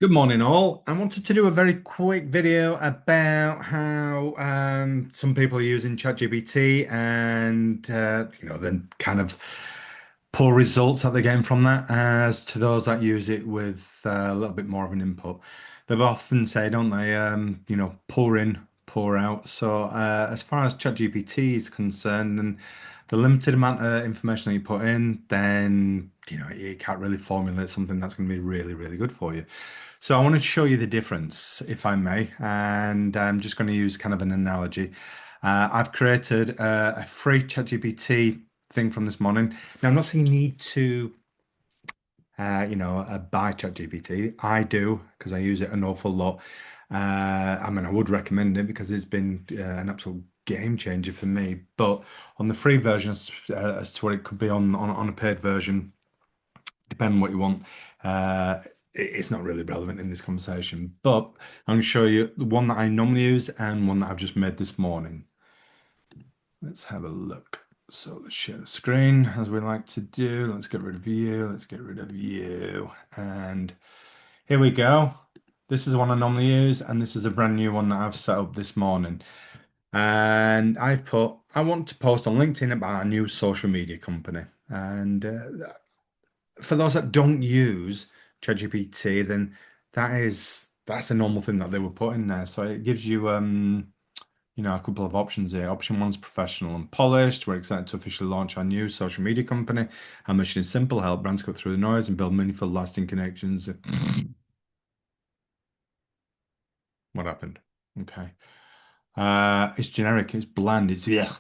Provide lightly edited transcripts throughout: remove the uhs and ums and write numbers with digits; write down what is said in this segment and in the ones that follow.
Good morning, all. I wanted to do a very quick video about how some people are using ChatGPT and the kind of poor results that they're getting from that, as to those that use it with a little bit more of an input. They've often say, don't they, pour in, pour out. So as far as ChatGPT is concerned, and the limited amount of information that you put in, then you can't really formulate something that's going to be really, really good for you. So I wanted to show you the difference, if I may, and I'm just going to use kind of an analogy. I've created a free ChatGPT thing from this morning. Now, I'm not saying you need to, buy ChatGPT. I do because I use it an awful lot. I mean, I would recommend it because it's been an absolute game changer for me. But on the free version, as to what it could be on a paid version, depending on what you want. It's not really relevant in this conversation, but I'm going to show you the one that I normally use and one that I've just made this morning. Let's have a look. So let's share the screen as we like to do. Let's get rid of you. Let's get rid of you. And here we go. This is the one I normally use, and this is a brand new one that I've set up this morning. And I've put, I want to post on LinkedIn about a new social media company. And for those that don't use ChatGPT, then that's a normal thing that they would put in there. So it gives you a couple of options here. Option one's professional and polished. We're excited to officially launch our new social media company. Our mission is simple, help brands cut through the noise and build meaningful, lasting connections. What happened? Okay. It's generic, it's bland, it's yeah,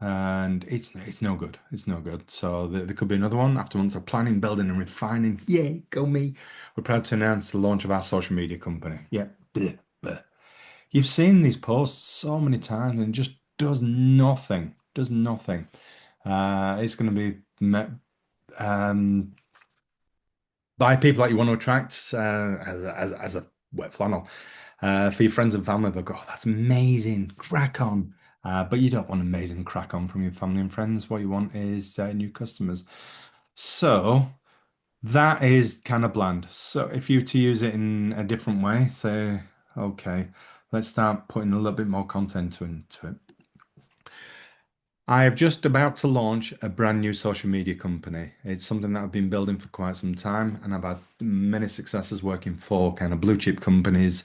and it's no good. It's no good. So there could be another one after months of planning, building, and refining. Yay, go me. We're proud to announce the launch of our social media company. Yeah. Bleh, bleh. You've seen these posts so many times and it just does nothing. Does nothing. It's going to be met um, by people that you want to attract as a wet flannel. For your friends and family, they'll go, oh, that's amazing, crack on. But you don't want amazing crack on from your family and friends. What you want is new customers. So that is kind of bland. So if you were to use it in a different way, say, okay, let's start putting a little bit more content into it. I have just about to launch a brand new social media company. It's something that I've been building for quite some time, and I've had many successes working for kind of blue chip companies,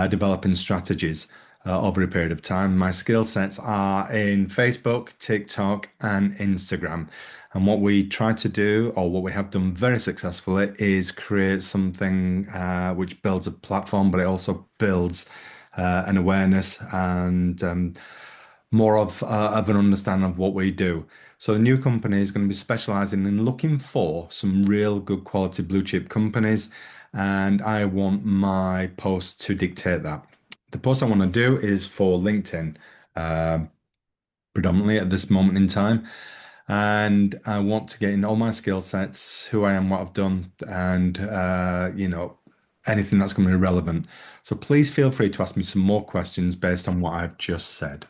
developing strategies over a period of time. My skill sets are in Facebook, TikTok, and Instagram. And what we try to do, or what we have done very successfully, is create something which builds a platform, but it also builds an awareness and more of an understanding of what we do. So the new company is going to be specializing in looking for some real good quality blue chip companies, and I want my post to dictate that. The post I want to do is for LinkedIn, uh, predominantly at this moment in time, and I want to get in all my skill sets, who I am, what I've done, and anything that's going to be relevant. So please feel free to ask me some more questions based on what I've just said.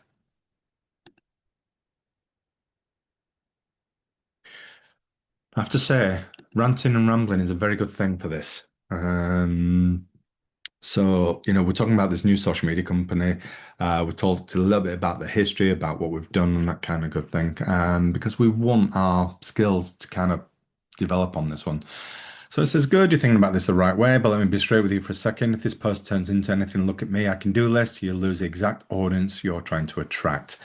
I have to say, ranting and rambling is a very good thing for this. We're talking about this new social media company. We talked a little bit about the history, about what we've done, and that kind of good thing. Because we want our skills to kind of develop on this one. So it says, good, you're thinking about this the right way, but let me be straight with you for a second. If this post turns into anything, look at me, I can do list, you'll lose the exact audience you're trying to attract.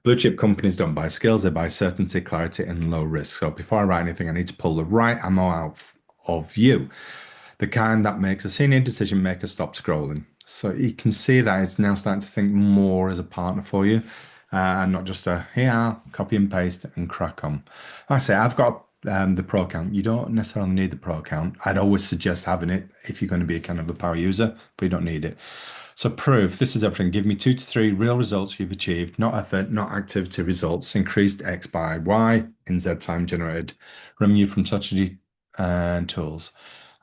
Blue chip companies don't buy skills, they buy certainty, clarity, and low risk. So before I write anything, I need to pull the right ammo out of you, the kind that makes a senior decision maker stop scrolling. So you can see that it's now starting to think more as a partner for you, and not just a here, copy and paste and crack on. Like I say, I've got the pro account. You don't necessarily need the pro account. I'd always suggest having it if you're going to be a kind of a power user, but you don't need it. So proof, this is everything. Give me 2 to 3 real results you've achieved, not effort, not activity results. Increased X by Y in Z time generated. Revenue from strategy and tools.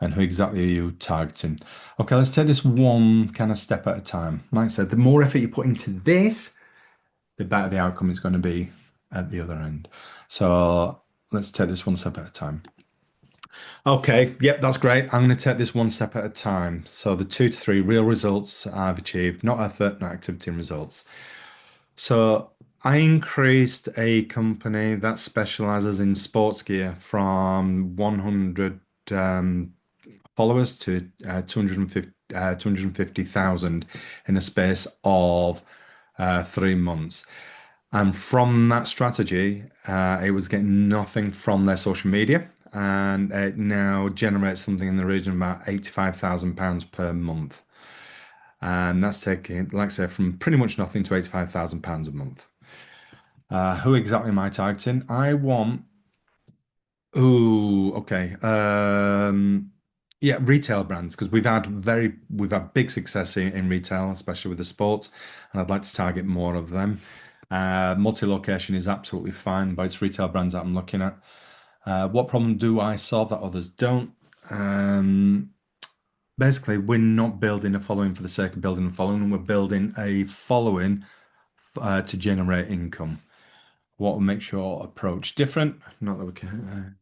And who exactly are you targeting? Okay, let's take this one kind of step at a time. Like I said, the more effort you put into this, the better the outcome is going to be at the other end. So let's take this one step at a time. Okay, yep, that's great. I'm going to take this one step at a time. So the 2 to 3 real results I've achieved, not effort, not activity and results. So I increased a company that specializes in sports gear from 100 followers to 250,000 in a space of 3 months. And from that strategy, it was getting nothing from their social media. And it now generates something in the region of about £85,000 per month. And that's taking, like I say, from pretty much nothing to £85,000 a month. Who exactly am I targeting? I want, ooh, okay. Yeah, retail brands, because we've had big success in retail, especially with the sports, and I'd like to target more of them. Multi-location is absolutely fine, but it's retail brands that I'm looking at. What problem do I solve that others don't? Um, Basically, we're not building a following for the sake of building a following. We're building a following to generate income. What makes your approach different? Not that we can.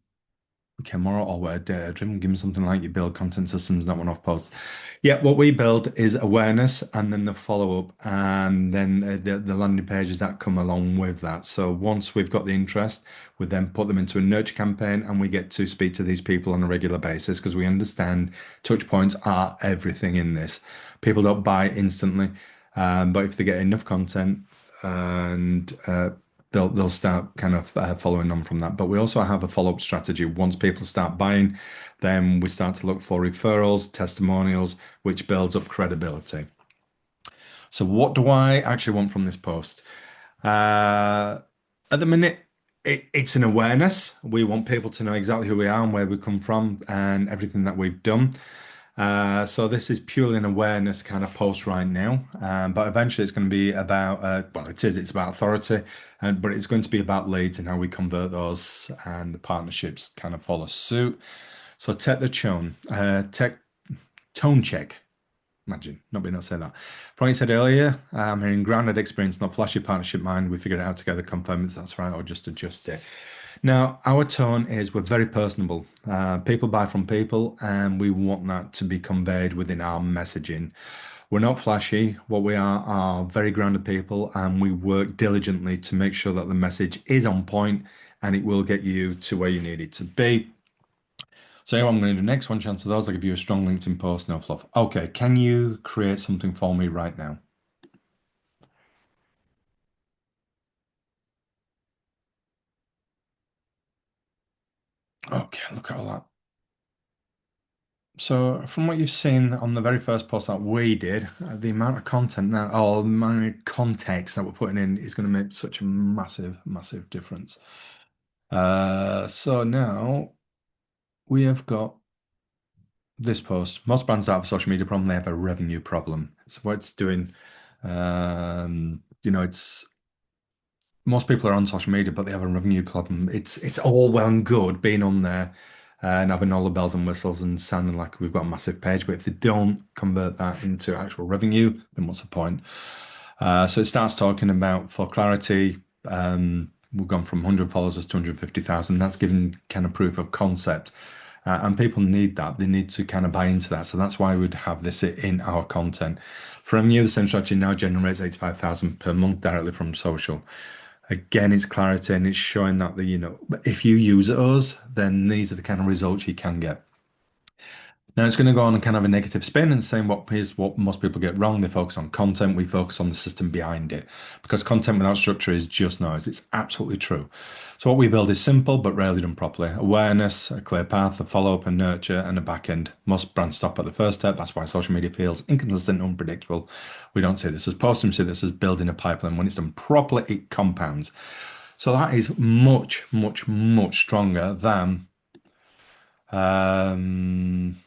Okay, more or we're data driven. Give me something like you build content systems, not one-off posts. Yeah, what we build is awareness and then the follow-up and then the landing pages that come along with that. So once we've got the interest, we then put them into a nurture campaign and we get to speak to these people on a regular basis because we understand touch points are everything in this. People don't buy instantly, but if they get enough content and they'll start kind of following on from that. But we also have a follow-up strategy. Once people start buying, then we start to look for referrals, testimonials, which builds up credibility. So what do I actually want from this post? Uh, at the minute, it's an awareness. We want people to know exactly who we are and where we come from and everything that we've done. So this is purely an awareness kind of post right now, but eventually it's going to be about well, it's about authority, and but it's going to be about leads and how we convert those, and the partnerships kind of follow suit. So tech tone check. Imagine not being able to say that. From what you said earlier, hearing grounded experience, not flashy partnership mind. We figured it out together, confirm if that's right, or just adjust it. Now, our tone is we're very personable. People buy from people, and we want that to be conveyed within our messaging. We're not flashy. What we are very grounded people, and we work diligently to make sure that the message is on point and it will get you to where you need it to be. So what I'm going to do next, one chance of those, I'll give you a strong LinkedIn post, no fluff. Okay, can you create something for me right now? Okay, look at all that. So from what you've seen on the very first post that we did, the amount of content that, or the amount of context that we're putting in is going to make such a massive, massive difference. So now we have got this post. Most brands don't have a social media problem, they have a revenue problem. So what it's doing, it's most people are on social media, but they have a revenue problem. It's all well and good being on there and having all the bells and whistles and sounding like we've got a massive page, but if they don't convert that into actual revenue, then what's the point? So it starts talking about, for clarity, we've gone from 100 followers to 250,000. That's giving kind of proof of concept. And people need that. They need to kind of buy into that. So that's why we'd have this in our content. From you, the same strategy now generates 85,000 per month directly from social. Again, it's clarity and it's showing that if you use us, then these are the kind of results you can get. Now it's going to go on a kind of a negative spin and saying here's what most people get wrong. They focus on content, we focus on the system behind it. Because content without structure is just noise. It's absolutely true. So what we build is simple but rarely done properly. Awareness, a clear path, a follow-up and nurture, and a back end. Most brands stop at the first step. That's why social media feels inconsistent, unpredictable. We don't see this as posting, we see this as building a pipeline. When it's done properly, it compounds. So that is much, much, much stronger than um,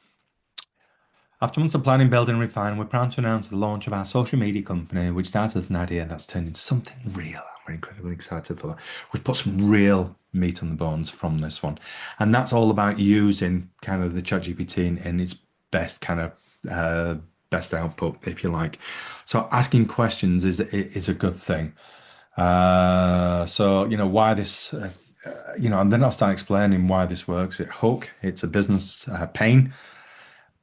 after months of planning, building, and refining, we're proud to announce the launch of our social media company, which started as an idea that's turned into something real. We're incredibly excited for that. We've put some real meat on the bones from this one. And that's all about using kind of the ChatGPT in its best kind of best output, if you like. So asking questions is a good thing. So why this? and then I'll start explaining why this works. It hook, it's a business pain.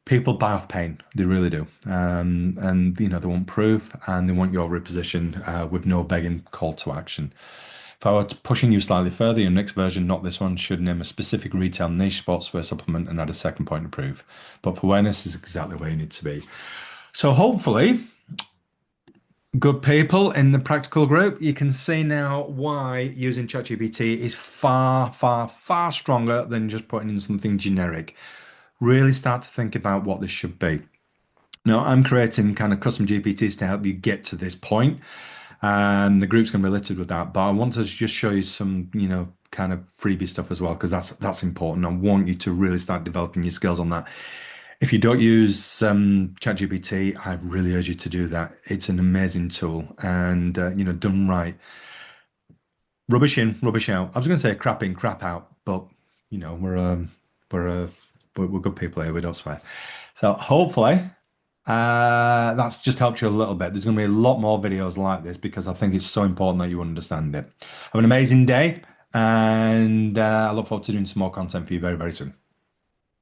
People buy off pain, they really do. And they want proof and they want your reposition with no begging call to action. If I were pushing you slightly further, your next version, not this one, should name a specific retail niche sportswear supplement and add a second point of proof. But for awareness is exactly where you need to be. So hopefully, good people in the practical group, you can see now why using ChatGPT is far, far, far stronger than just putting in something generic. Really start to think about what this should be. Now, I'm creating kind of custom GPTs to help you get to this point, and the group's going to be littered with that. But I want to just show you some, kind of freebie stuff as well, because that's important. I want you to really start developing your skills on that. If you don't use ChatGPT, I really urge you to do that. It's an amazing tool, and done right. Rubbish in, rubbish out. I was going to say crap in, crap out, but we're uh, we're good people here. We don't swear. So hopefully that's just helped you a little bit. There's going to be a lot more videos like this because I think it's so important that you understand it. Have an amazing day, and I look forward to doing some more content for you very, very soon.